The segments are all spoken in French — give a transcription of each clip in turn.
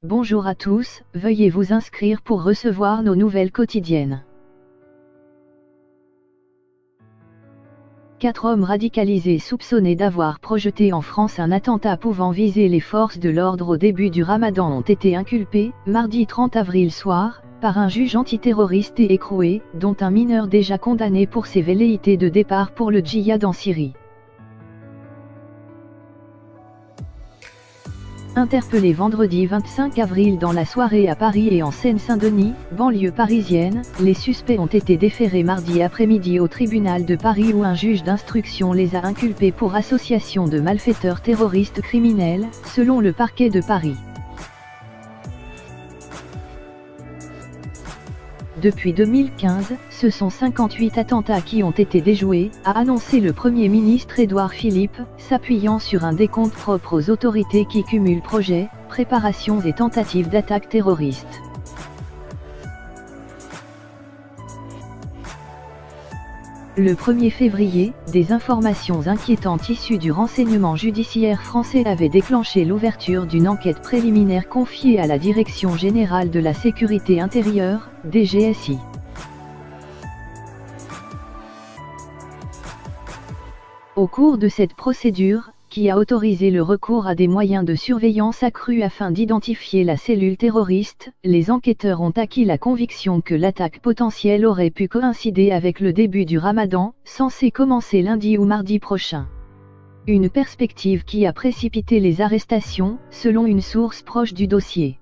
Bonjour à tous, veuillez vous inscrire pour recevoir nos nouvelles quotidiennes. 4 hommes radicalisés soupçonnés d'avoir projeté en France un attentat pouvant viser les forces de l'ordre au début du Ramadan ont été inculpés, mardi 30 avril soir, par un juge antiterroriste et écroué, dont un mineur déjà condamné pour ses velléités de départ pour le djihad en Syrie. Interpellés vendredi 25 avril dans la soirée à Paris et en Seine-Saint-Denis, banlieue parisienne, les suspects ont été déférés mardi après-midi au tribunal de Paris où un juge d'instruction les a inculpés pour association de malfaiteurs terroristes criminels, selon le parquet de Paris. Depuis 2015, ce sont 58 attentats qui ont été déjoués, a annoncé le Premier ministre Édouard Philippe, s'appuyant sur un décompte propre aux autorités qui cumulent projets, préparations et tentatives d'attaques terroristes. Le 1er février, des informations inquiétantes issues du renseignement judiciaire français avaient déclenché l'ouverture d'une enquête préliminaire confiée à la Direction générale de la sécurité intérieure, DGSI. Au cours de cette procédure, qui a autorisé le recours à des moyens de surveillance accrus afin d'identifier la cellule terroriste, les enquêteurs ont acquis la conviction que l'attaque potentielle aurait pu coïncider avec le début du Ramadan, censé commencer lundi ou mardi prochain. Une perspective qui a précipité les arrestations, selon une source proche du dossier.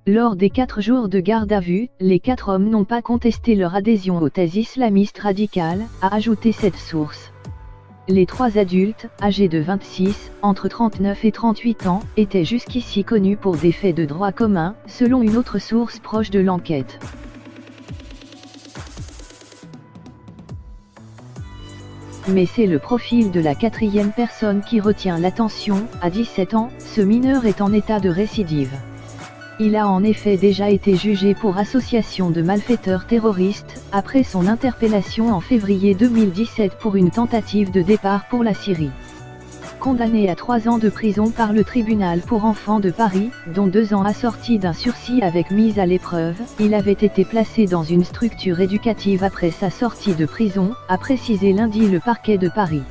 Lors des 4 jours de garde à vue, les 4 hommes n'ont pas contesté leur adhésion aux thèses islamistes radicales, a ajouté cette source. Les 3 adultes, âgés de 26, entre 39 et 38 ans, étaient jusqu'ici connus pour des faits de droit commun, selon une autre source proche de l'enquête. Mais c'est le profil de la 4e personne qui retient l'attention. À 17 ans, ce mineur est en état de récidive. Il a en effet déjà été jugé pour association de malfaiteurs terroristes, après son interpellation en février 2017 pour une tentative de départ pour la Syrie. Condamné à 3 ans de prison par le tribunal pour enfants de Paris, dont 2 ans assortis d'un sursis avec mise à l'épreuve, il avait été placé dans une structure éducative après sa sortie de prison, a précisé lundi le parquet de Paris.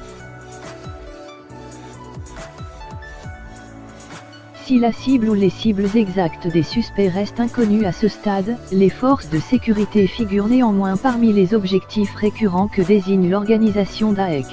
Si la cible ou les cibles exactes des suspects restent inconnues à ce stade, les forces de sécurité figurent néanmoins parmi les objectifs récurrents que désigne l'organisation Daech.